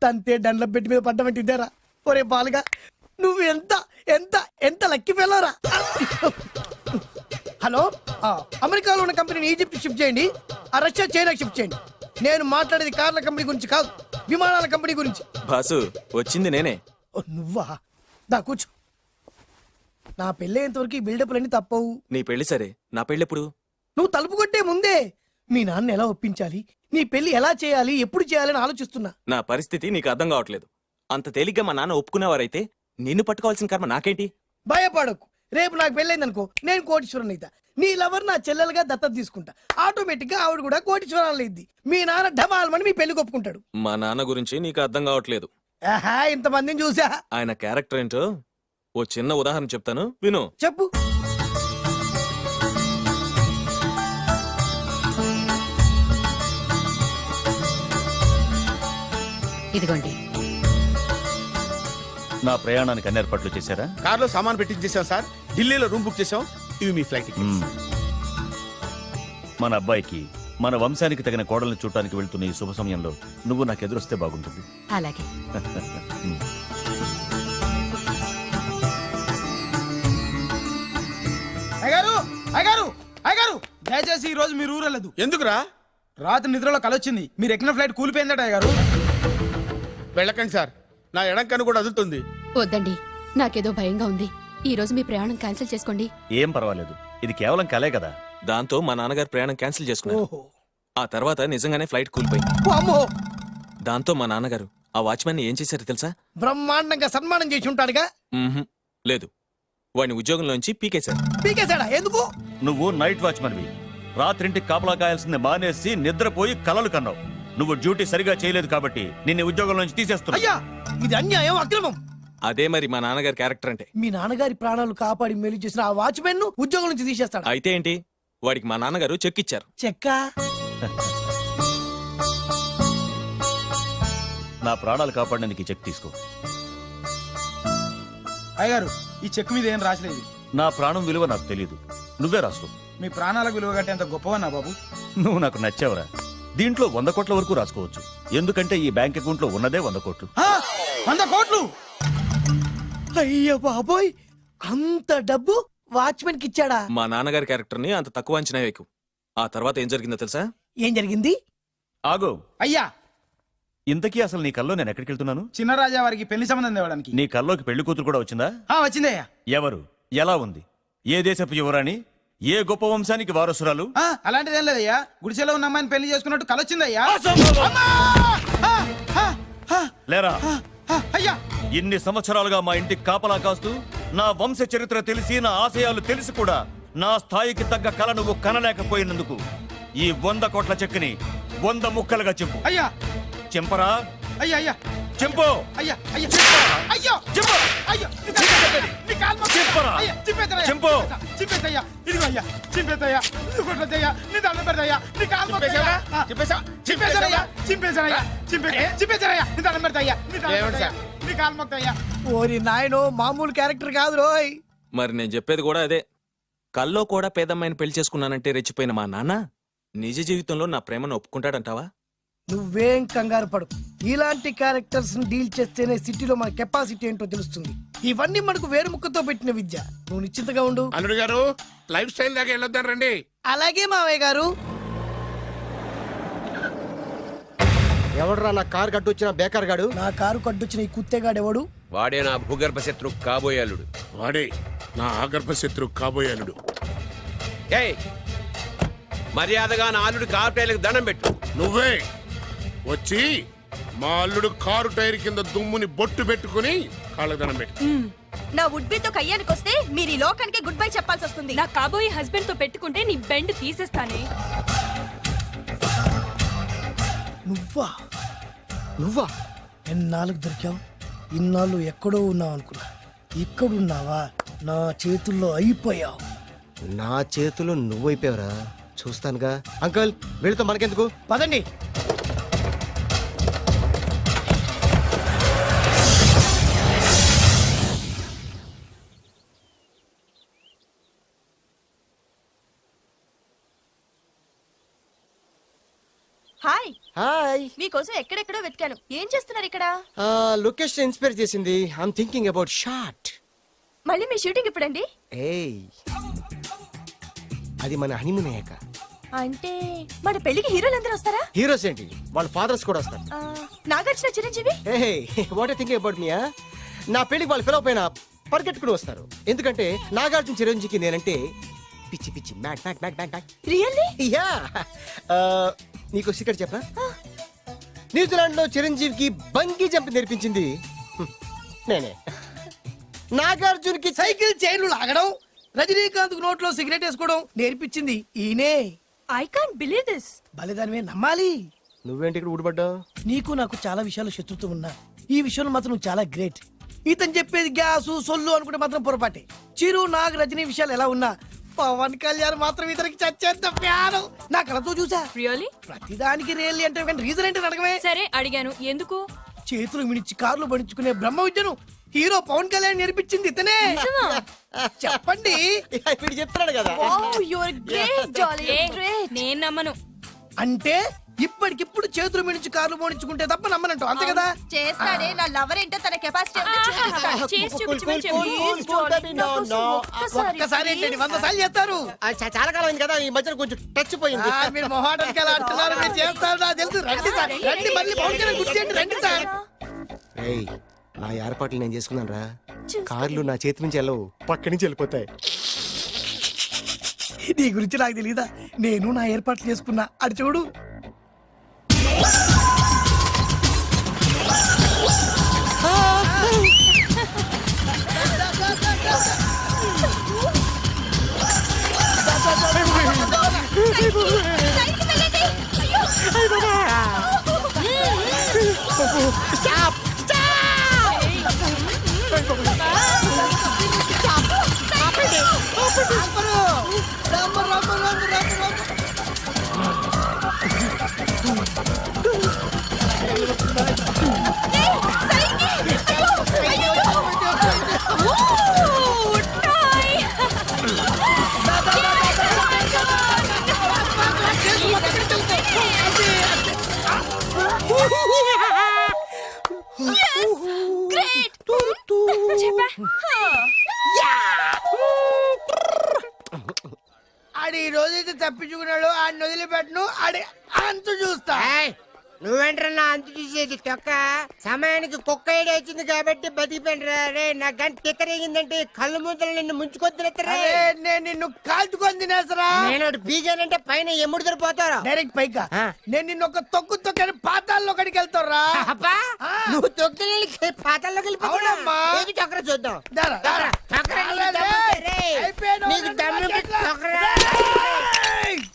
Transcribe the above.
తంతే డండ్ల పెట్టి మీద పడ్డమంటే ఇదేరా. ఒరే బాలుగా నువ్వు ఎంత ఎంత ఎంత లక్కి వెళ్ళరా. హలో, అమెరికాలో ఉన్న కంపెనీని ఈజిప్ట్ షిఫ్ట్ చేయండి, రష్యా చైనాకి షిఫ్ట్ చేయండి. నేను మాట్లాడేది కార్ల కంపెనీ గురించి కాదు, విమానాల కంపెనీ గురించి. బాసు వచ్చింది నేనే. నువ్వా? దా కూర్చో. నా పెళ్ళేంతవరకు ఈ బిల్డప్లన్నీ తప్పవు. నీ పెళ్లి సరే, నా పెళ్ళెప్పుడు? నువ్వు తలుపు కొట్టే ముందే మీ నాన్న ఎలా ఒప్పించాలి, నీ పెళ్లి ఎలా చేయాలి, ఎప్పుడు చేయాలని ఆలోచిస్తున్నా. నా పరిస్థితి నీకు అర్థం కావట్లేదు. అంత తేలిగ్గా మా నాన్న ఒప్పుకునేవారైతే నిన్ను పట్టుకోవాల్సిన కర్మ నాకేంటి? భయపడకు, రేపు నాకు పెళ్ళైందనుకో నేను కోటీశ్వరుని అయితా. నీ లవర్ నా చెల్లెలుగా దత్తత తీసుకుంటా. ఆటోమేటిక్ గా ఆవిడ కూడా కోటీశ్వరాలు అయింది. మీ నాన్న ఢమాల్మని మీ పెళ్లి ఒప్పుకుంటాడు. మా నాన్న గురించి నీకు అర్థం కావట్లేదు. ఆహా, ఇంతమందిని చూసా. ఆయన క్యారెక్టర్ ఏంటో ఓ చిన్న ఉదాహరణ చెప్తాను, విను. చెప్పు. ఇదిగోండి. నా ప్రయాణానికి అన్ని ఏర్పాట్లు చేశారా? కార్లో సామాన్ పెట్టించేసాం సార్, ఢిల్లీలో రూమ్ బుక్ చేసాం. ఇవి మీ ఫ్లైట్ టికెట్స్. మన అబ్బాయికి మన వంశానికి తగిన కోడల్ని చూడటానికి వెళ్తున్న ఈ శుభ సమయంలో నువ్వు నాకు ఎదురొస్తే బాగుంటుంది. అలాగే. అయ్యగారు అయ్యగారు అయ్యగారు, దయచేసి ఈ రోజు మీరు ఊరెళ్ళదు. ఎందుకురా? రాత్రి నిద్రలో కలొచ్చింది, మీరు ఎక్కిన ఫ్లైట్ కూలిపోయిందట అయ్యగారు. వెళ్ళకండి సార్, నా ఎడం కన్ను కూడా అదులుతుంది. వద్దండి, నాకేదో భయంగా ఉంది. ఈ రోజు మీ ప్రయాణం క్యాన్సిల్ చేసుకోండి. ఏం పర్వాలేదు, ఇది కేవలం కలే కదా. దాంతో మా నాన్నగారు ప్రయాణం క్యాన్సిల్ చేసుకున్నారు. ఓహో, ఆ తర్వాత నిజంగానే ఫ్లైట్ కూలిపోయింది. అమ్మో, దాంతో మా నాన్నగారు ఆ వాచ్మెన్ ఏం చేశారు తెలుసా? బ్రహ్మాండంగా సన్మానం చేసి ఉంటాడుగా. లేదు, వాడిని ఉద్యోగంలోంచి పీకేశారు. పీకేశాడా? ఎందుకు? నువ్వు నైట్ వాచ్మన్వి, రాత్రింటికి కాపలా కాయాల్సింది మానేసి నిద్రపోయి కలలు కన్నావు. నువ్వు డ్యూటీ సరిగా చేయలేదు కాబట్టి నిన్ను ఉద్యోగం నుంచి తీసేస్తున్నా. అయ్యా, ఇది అన్యాయం, అక్రమం. అదే మరి మా నాన్నగారి క్యారెక్టర్ అంటే. మీ నాన్నగారి ప్రాణాలు కాపాడి మేలు చేసిన ఆ వాచ్మెన్ ను ఉద్యోగం నుంచి తీసేస్తాడు. అయితే ఏంటి, వాడికి మా నాన్నగారు చెక్ ఇచ్చారు. చెక్క? నా ప్రాణాలు కాపాడడానికి చెక్ తీసుకో. అయ్యగారు, ఈ చెక్ మీద ఏం రాసలేదు. నా ప్రాణం విలువ నాకు తెలియదు, నువ్వే రాసుకో. మీ ప్రాణాలకు విలువ కట్టేంత గొప్పవన్నా బాబు. నువ్వు నాకు నచ్చావురా. దీంట్లో 100 కోట్ల వరకు రాసుకోవచ్చు, ఎందుకంటే ఈ బ్యాంక్ అకౌంట్ లో ఉన్నదే 100 కోట్లు. 100 కోట్లు? అయ్య బాబోయ్, అంత డబ్బు వాచ్మెన్ కి ఇచ్చాడా? మా నాన్నగారి క్యారెక్టర్ ని అంత తక్కువ అంచనా వేయకు. ఆ తర్వాత ఏం జరిగిందో తెలుసా? ఏం జరిగింది? ఆగో. అయ్యా, ఇంతకీ అసలు నీ కల్లో నేను ఎక్కడికి వెళ్తున్నాను? చిన్నరాజా వారికి పెళ్లి సంబంధం తేవడానికి. నీ కల్లోకి పెళ్లి కూతురు కూడా వచ్చిందా? వచ్చిందయ్యా. ఎవరు? ఎలా ఉంది? ఏ దేశపు యువరాణి? ఏ గొప్ప వంశానికి వారసురాలు? అలాంటిదేం లేదయ్యా, గుడిసెలో ఉన్న అమ్మాయిని పెళ్లి చేసుకున్నట్టు కలొచ్చిందయ్యా. లేరా? అయ్యా, ఇన్ని సంవత్సరాలుగా మా ఇంటికి కాపలా కాస్తూ నా వంశ చరిత్ర తెలిసి నా ఆశయాలు తెలిసి కూడా నా స్థాయికి తగ్గ కళ నువ్వు కనలేకపోయినందుకు ఈ 100 కోట్ల చెక్కుని 100 ముక్కలుగా చెప్పు. అయ్యా. చెంపరా? అయ్యా అయ్యా చెంపు. అయ్యా అయ్యా అయ్యో చెప్పు. అయ్యో, చెప్పరా? చెంపు. చింపేద్దయ్యా, ఇదిగో అయ్యా, చింపేద్దయ్యా, ఇది కొట్టద్దయ్యా, నీ దండం పెడతాయ్యా, నీ కాలు మొక్కుతాయ్యా. చింపేశానయ్యా, చింపేశానయ్యా, చింపేశానయ్యా, నీ దండం పెడతాయ్యా, నీ దండం పెడతాయ్యా, నీ కాలు మొక్కుతాయ్యా. ఓరి నాయనో, మామూలు క్యారెక్టర్ కాదు రోయ్. మరి నేను చెప్పేది కూడా అదే. కల్లో కూడా పేదమ్మాయిని పెళ్లి చేసుకున్నానంటే రెచ్చిపోయిన మా నాన్న నిజ జీవితంలో నా ప్రేమను ఒప్పుకుంటాడంటావా? నువ్వేం కంగారు పడు, ఇలాంటి క్యారెక్టర్స్ ని డీల్ చేస్తేనే సిటీలో మన కెపాసిటీ ఏంటో తెలుస్తుంది. ఇవన్నీ మనకు వేరు ముక్కతో పెట్టిన విద్య. నువ్వు నిశ్చింతగా ఉండు. అల్లుడు గారు, లైఫ్ స్టైల్ దాకా వెళ్ళొద్దాం రండి. అలాగే మావయ్య గారు. ఎవడరా నా కారు కట్టొచ్చిన బేకార్ గాడు? నా కారు కట్టొచ్చిన ఈ కుత్తేగాడు ఎవడు? వాడే నా భూగర్భ శత్రు కాబోయాలుడు. వాడే నా ఆగర్భ శత్రు కాబోయాలుడు. ఏయ్, మర్యాదగా నా అల్లుడి కారు టైర్లకు దండం పెట్టు. నువ్వే వచ్చి మా అల్లుడు కారు టైర్ కింద దుమ్ముని బొట్టు పెట్టుకుని కాళ్ళకు దండం పెట్టు. నా వుడ్బీతో కయ్యానికి వస్తే మీరు ఈ లోకానికి గుడ్ బై చెప్పాల్సి వస్తుంది. నా కాబోయే హస్బెండ్ తో పెట్టుకుంటే నీ బెండ్ తీసేస్తానే. నువ్వా? నువ్వా? ఎన్నాళ్ళకు దొరికావు? ఇన్నాళ్ళు ఎక్కడో ఉన్నావు అనుకున్నా. ఇక్కడున్నావా? నా చేతుల్లో అయిపోయావు. నా చేతులు నువ్వైపోయావురా, చూస్తానుగా. అంకుల్, వీళ్ళతో మనకెందుకు, పదండి. హాయ్. హాయ్ మీకోసం ఎక్కడెక్కడో వెతికాను ఏం చేస్తున్నారు ఇక్కడ లొకేషన్ ఇన్స్పైర్ చేసింది ఐఎమ్ థింకింగ్ అబౌట్ షార్ట్ మళ్ళీ మీ షూటింగ్ ఎప్పుడండి ఏయ్ అది మన హనీమూన్ అయ్యాక. అంటే మన పెళ్లికి హీరోలు అందరూ వస్తారా హీరోస్ ఏంటి వాళ్ళ ఫాదర్స్ కూడా వస్తారు. ఆ, నాగార్జున చిరంజీవి ఏ వాట్ థింకింగ్ అబౌట్ మీ నా పెళ్లికి వాళ్ళు పిలవ పైన పరిగెట్టుకుని వస్తారు. ఎందుకంటే నాగార్జున చిరంజీవికి నేనంటే పిచ్చి పిచ్చి మ్యాట్ మ్యాట్ మ్యాట్ మ్యాట్ మ్యాట్. రియల్లీ యా నీకు సీక్రెట్ చెప్పనా? న్యూజిలాండ్ లో చిరంజీవికి బంగీ జంప్ నేర్పించింది నేనే. నాగార్జున్కి సైకిల్ చైన్లు లాగడం, రజనీకాంత్ నోట్లో సిగరెట్ వేసుకోవడం నేర్పించింది ఈయనే. ఐ కాంట్ బిలీవ్ దిస్ బలిదానమే నమ్మాలి. నువ్వేంటి ఇక్కడ ఊడిపడ్డావు? నీకు నాకు చాలా విషయాలు శత్రుత్వం ఉన్నా ఈ విషయంలో మాత్రం నువ్వు చాలా గ్రేట్. ఇతను చెప్పేది గ్యాసు సొల్లు అనుకుంటే మాత్రం పొరపాటే. చిరు నాగ్ రజనీ విషయాలు ఎలా ఉన్నా పవన్ కళ్యాణ్ మాత్రం ఇతనికి చచ్చేంత ప్యాను నా కళతో చూసా. రియల్లీ ప్రతిదానికి రియల్లీ అంటే రీజన్ ఏంటి అడగమే. సరే అడిగాను ఎందుకు చేతులు మిడిచి కార్లు పడించుకునే బ్రహ్మ విద్యను హీరో పవన్ కళ్యాణ్ నేర్పించింది ఇతనే. చెప్పండి. ఇప్పుడు చెప్తున్నాడు కదా. You are great jolly great నేను నమ్మను అంటే ఇప్పటికిప్పుడు చేతులు మిడిచి కార్లు పోనించుకుంటే తప్ప నమ్మనంటూ అంతే కదా. చేస్తాడే నా లవర్ ఏంటో తన కెపాసిటీ ఒక్కసారి ఏంటండి 100 సార్లు చేస్తారు. చాలా కాలం అయింది కదా ఈ మధ్యన కొంచెం టచ్ పోయింది. మీరు మొహాటం ఎలా అంటున్నారు, మీరు చేస్తారు నాకు తెలుసు. రండి సార్ రండి, మళ్ళీ పవన్ కళ్యాణ్ గుర్తు చేయండి, రండి సార్. రేయ్ నా ఏర్పాట్లు నేను చేసుకున్నాను రా. కార్లు నా చేతి నుంచి వెళ్ళవు, పక్క నుంచి వెళ్ళిపోతాయి. నీ గురించి నాకు తెలీదా, నేను నా ఏర్పాట్లు చేసుకున్నా. అటు చూడు. ఆడి ఈ రోజైతే తప్పించుకున్నాడు, ఆడిని వదిలిపెట్టను. ఆడి అంతు చూస్తా. నువ్వేంట్రన్నా అంత చూసేది తొక్క సమయానికి కుక్క ఏడు వచ్చింది కాబట్టి బతికిపోయినరా రే. నా గంట తిక్కరేగిందంటే కళ్ళు ముద్దలు నిన్ను ముంచుకొద్దురెత్తరా. అరే, నేను నిన్ను కాల్చుకొని తినేసరా. నేను బీగానంటే పైన ఎముడు దొరిపోతారా డైరెక్ట్ పైకా. నేను నిన్ను ఒక తొక్కు తొక్కని పాతాల్లో కడికి వెళ్తారా. నువ్వు తొక్కి పాతల్లోకి అవునమ్మా. వెళ్ళిపోతావు. చక్ర చూద్దాం దారా, దారా. చక్ర అయిపోయాను. నీకు దమ్ము చక్ర